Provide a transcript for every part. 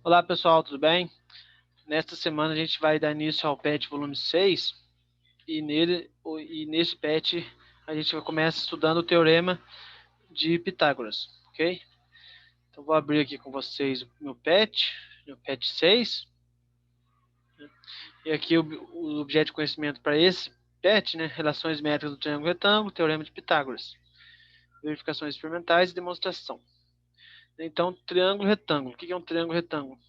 Olá pessoal, tudo bem? Nesta semana a gente vai dar início ao PET volume 6 e nesse PET a gente começa estudando o teorema de Pitágoras, ok? Então vou abrir aqui com vocês o meu PET 6. E aqui o objeto de conhecimento para esse PET, né? Relações métricas do triângulo retângulo, teorema de Pitágoras, verificações experimentais e demonstração. Então, triângulo retângulo. O que é um triângulo retângulo?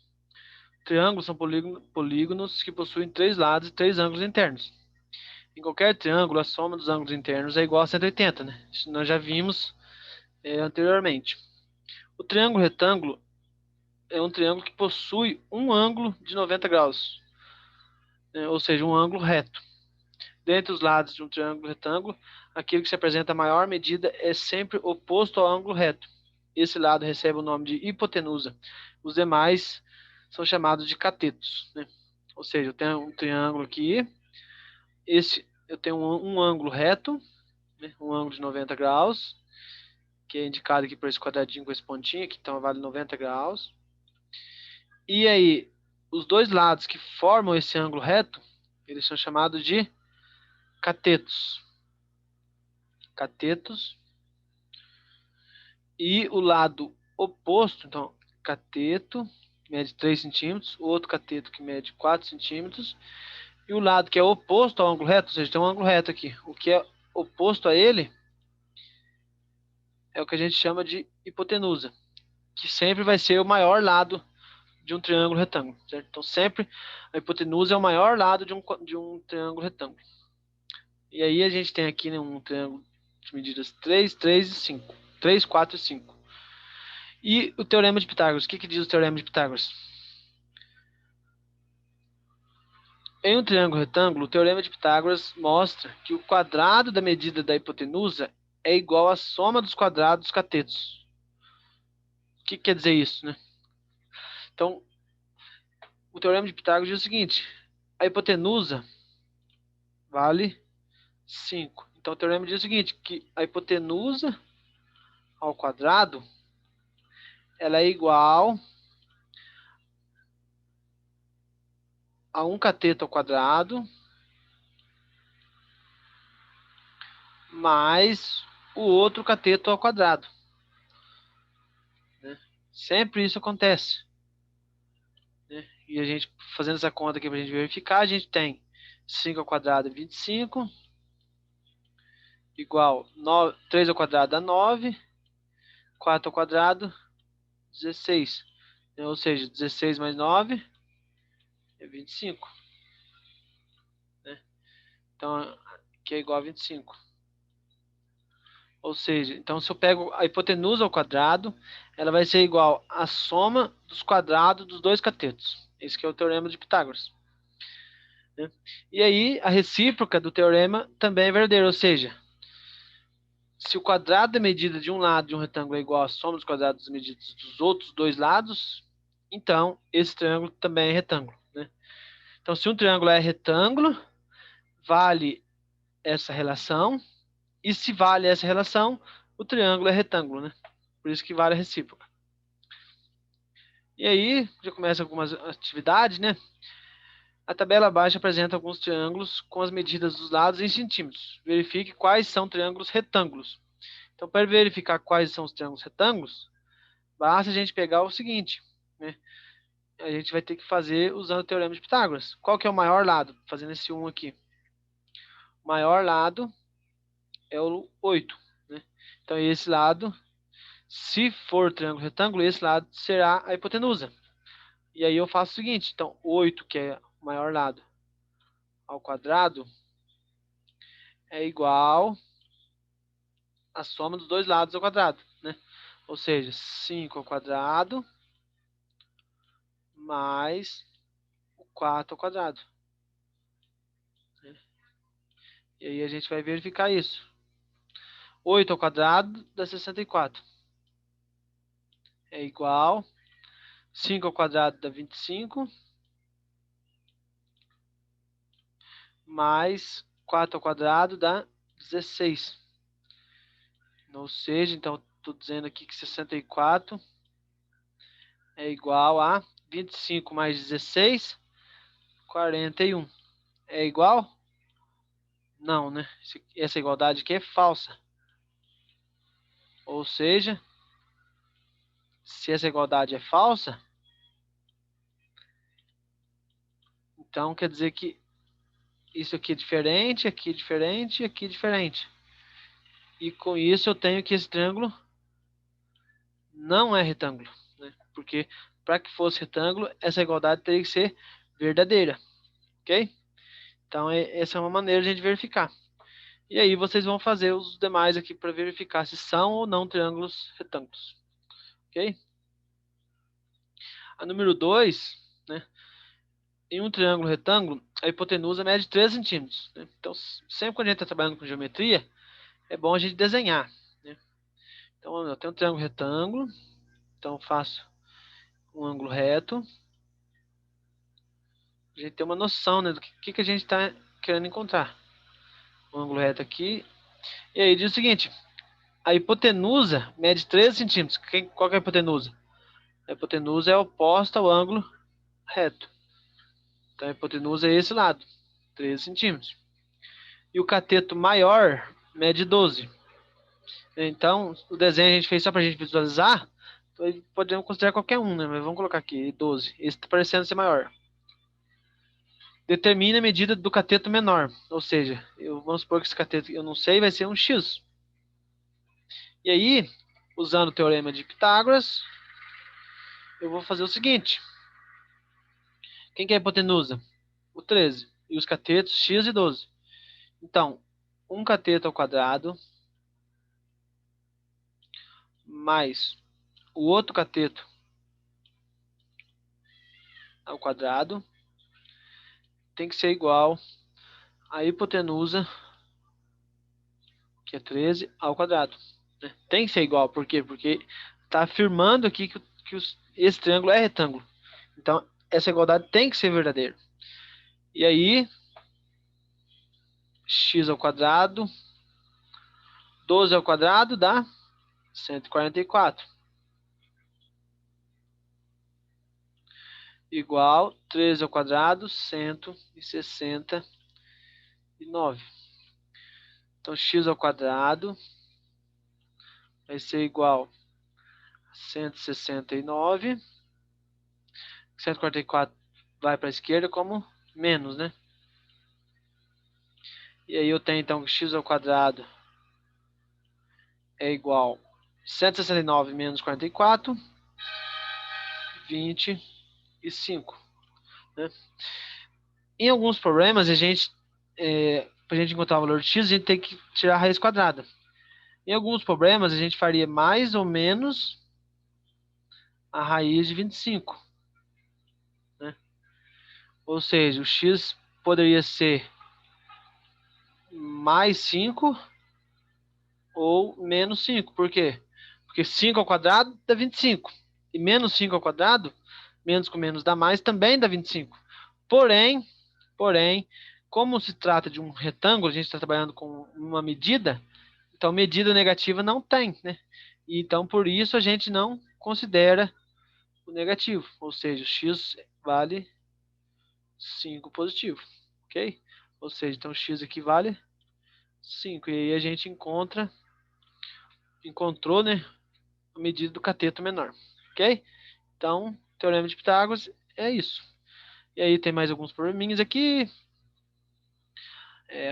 Triângulos são polígonos que possuem 3 lados e 3 ângulos internos. Em qualquer triângulo, a soma dos ângulos internos é igual a 180, né? Isso nós já vimos anteriormente. O triângulo retângulo é um triângulo que possui um ângulo de 90 graus, né? Ou seja, um ângulo reto. Dentre os lados de um triângulo retângulo, aquele que se apresenta a maior medida é sempre oposto ao ângulo reto. Esse lado recebe o nome de hipotenusa. Os demais são chamados de catetos, né? Ou seja, eu tenho um triângulo aqui, eu tenho um ângulo reto, né? Um ângulo de 90 graus, que é indicado aqui por esse quadradinho com esse pontinho aqui, então vale 90 graus. E aí, os dois lados que formam esse ângulo reto, eles são chamados de catetos. Catetos. E o lado oposto, então, cateto, que mede 3 centímetros, o outro cateto que mede 4 centímetros, e o lado que é oposto ao ângulo reto, ou seja, tem um ângulo reto aqui, o que é oposto a ele é o que a gente chama de hipotenusa, que sempre vai ser o maior lado de um triângulo retângulo, certo? Então, sempre a hipotenusa é o maior lado de um triângulo retângulo. E aí a gente tem aqui, né, um triângulo de medidas 3, 3 e 5. 3, 4 e 5. E o teorema de Pitágoras, o que diz o teorema de Pitágoras? Em um triângulo retângulo, o teorema de Pitágoras mostra que o quadrado da medida da hipotenusa é igual à soma dos quadrados dos catetos. O que quer dizer isso, né? Então, o teorema de Pitágoras diz o seguinte: a hipotenusa vale 5. Então, o teorema diz o seguinte, que a hipotenusa ao quadrado ela é igual a um cateto ao quadrado mais o outro cateto ao quadrado, né? Sempre isso acontece, né? E a gente, fazendo essa conta aqui para a gente verificar, a gente tem 5 ao quadrado é 25, igual 3 ao quadrado dá 9, 4 ao quadrado 16, né? Ou seja, 16 mais 9 é 25, né? Então, que é igual a 25. Ou seja, então se eu pego a hipotenusa ao quadrado, ela vai ser igual à soma dos quadrados dos dois catetos. Esse que é o teorema de Pitágoras, né? E aí, a recíproca do teorema também é verdadeira, ou seja, se o quadrado da medida de um lado de um retângulo é igual à soma dos quadrados das medidas dos outros dois lados, então esse triângulo também é retângulo, né? Então, se um triângulo é retângulo, vale essa relação, e se vale essa relação, o triângulo é retângulo, né? Por isso que vale a recíproca. E aí, já começa algumas atividades, né? A tabela abaixo apresenta alguns triângulos com as medidas dos lados em centímetros. Verifique quais são triângulos retângulos. Então, para verificar quais são os triângulos retângulos, basta a gente pegar o seguinte, né? A gente vai ter que fazer usando o teorema de Pitágoras. Qual que é o maior lado? Fazendo esse 1 aqui. O maior lado é o 8, né? Então, esse lado, se for triângulo retângulo, esse lado será a hipotenusa. E aí eu faço o seguinte, então 8, que é o maior lado, ao quadrado, é igual à soma dos dois lados ao quadrado, né? Ou seja, 5 ao quadrado mais o 4 ao quadrado, né? E aí a gente vai verificar isso. 8 ao quadrado dá 64. É igual 5 ao quadrado dá 25, mais 4 ao quadrado dá 16. Ou seja, então estou dizendo aqui que 64 é igual a 25 mais 16, 41. É igual? Não, né? Essa igualdade aqui é falsa. Ou seja, se essa igualdade é falsa, então quer dizer que isso aqui é diferente, aqui é diferente, aqui é diferente. E com isso eu tenho que esse triângulo não é retângulo, né? Porque para que fosse retângulo, essa igualdade teria que ser verdadeira, ok? Então essa é uma maneira de a gente verificar. E aí vocês vão fazer os demais aqui para verificar se são ou não triângulos retângulos, ok? A número 2, né? Em um triângulo retângulo, a hipotenusa mede 3 centímetros, né? Então, sempre quando a gente está trabalhando com geometria, é bom a gente desenhar, né? Então, eu tenho um triângulo retângulo, então eu faço um ângulo reto. A gente tem uma noção, né, do que a gente está querendo encontrar. Um ângulo reto aqui. E aí diz o seguinte, a hipotenusa mede 13 centímetros. Qual que é a hipotenusa? A hipotenusa é oposta ao ângulo reto. Então a hipotenusa é esse lado, 13 centímetros. E o cateto maior mede 12. Então, o desenho a gente fez só para a gente visualizar. Então, podemos considerar qualquer um, né? Mas vamos colocar aqui 12. Esse está parecendo ser maior. Determine a medida do cateto menor. Ou seja, vamos supor que esse cateto eu não sei, vai ser um x. E aí, usando o teorema de Pitágoras, eu vou fazer o seguinte. Quem que é a hipotenusa? O 13. E os catetos x e 12. Então, um cateto ao quadrado mais o outro cateto ao quadrado tem que ser igual à hipotenusa, que é 13, ao quadrado. Né? Tem que ser igual, por quê? Porque está afirmando aqui que esse triângulo é retângulo. Então, essa igualdade tem que ser verdadeira. E aí, x ao quadrado, 12 ao quadrado dá 144. Igual 13 ao quadrado, 169. Então, x ao quadrado vai ser igual a 169. 144 vai para a esquerda como menos, né? E aí eu tenho então que x ao quadrado é igual a 169 menos 44, 25. Né? Em alguns problemas, para a gente encontrar o valor de x, a gente tem que tirar a raiz quadrada. Em alguns problemas, a gente faria mais ou menos a raiz de 25. Né? Ou seja, o x poderia ser mais 5 ou menos 5. Por quê? Porque 5 ao quadrado dá 25. E menos 5 ao quadrado, menos com menos dá mais, também dá 25. Porém, como se trata de um retângulo, a gente está trabalhando com uma medida, então medida negativa não tem, né? E então, por isso, a gente não considera o negativo. Ou seja, o x vale 5 positivo, ok? Ou seja, então x aqui vale 5. E aí a gente encontrou, né, a medida do cateto menor, ok? Então, teorema de Pitágoras é isso. E aí tem mais alguns probleminhas aqui.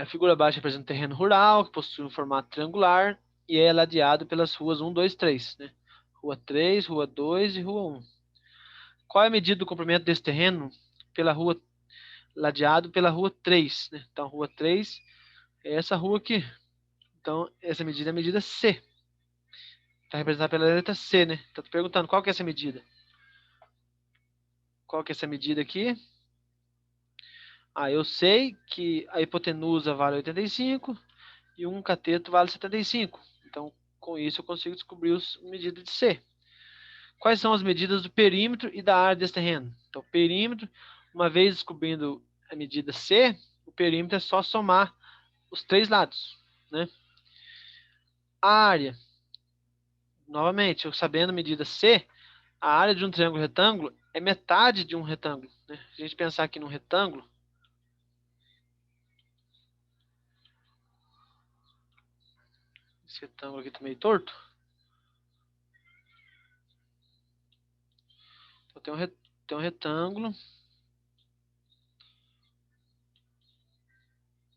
A figura abaixo representa um terreno rural, que possui um formato triangular e é ladeado pelas ruas 1, 2, 3. Né? Rua 3, Rua 2 e Rua 1. Qual é a medida do comprimento desse terreno pela rua ladeado pela Rua 3? Né? Então, Rua 3 é essa rua aqui. Então, essa medida é a medida C. Está representada pela letra C, né? Então, estou perguntando qual que é essa medida. Qual que é essa medida aqui? Eu sei que a hipotenusa vale 85 e um cateto vale 75. Então, com isso, eu consigo descobrir as medidas de C. Quais são as medidas do perímetro e da área desse terreno? Então, o perímetro, uma vez descobrindo a medida C, o perímetro é só somar os três lados. Né? A área, novamente, eu sabendo a medida C, a área de um triângulo retângulo é metade de um retângulo, né? Se a gente pensar aqui num retângulo, esse retângulo aqui tá meio torto. Então tem um retângulo,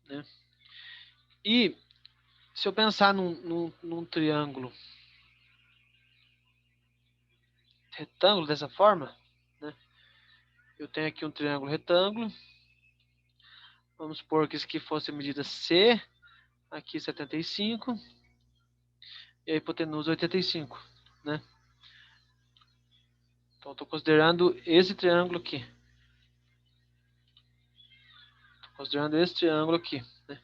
né? E se eu pensar num triângulo retângulo dessa forma, né? Eu tenho aqui um triângulo retângulo. Vamos supor que isso aqui fosse a medida C, aqui 75 e a hipotenusa 85, né? Então estou considerando esse triângulo aqui. Estou considerando esse triângulo aqui, né?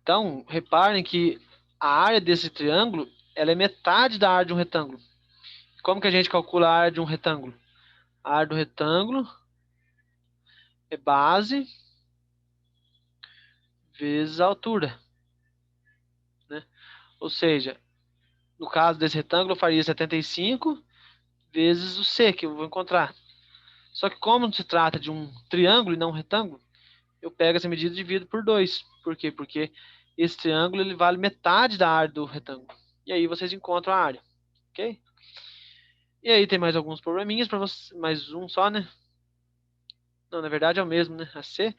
Então, reparem que a área desse triângulo, ela é metade da área de um retângulo. Como que a gente calcula a área de um retângulo? A área do retângulo é base vezes a altura, né? Ou seja, no caso desse retângulo, eu faria 75 vezes o C, que eu vou encontrar. Só que como se trata de um triângulo e não um retângulo, eu pego essa medida e divido por 2. Por quê? Porque esse triângulo ele vale metade da área do retângulo. E aí vocês encontram a área, ok? E aí tem mais alguns probleminhas para vocês, mais um só, né? Não, na verdade é o mesmo, né? A C.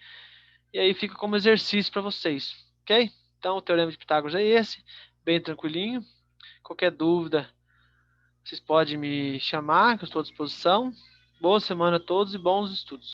E aí fica como exercício para vocês, ok? Então o teorema de Pitágoras é esse, bem tranquilinho. Qualquer dúvida, vocês podem me chamar, que eu estou à disposição. Boa semana a todos e bons estudos.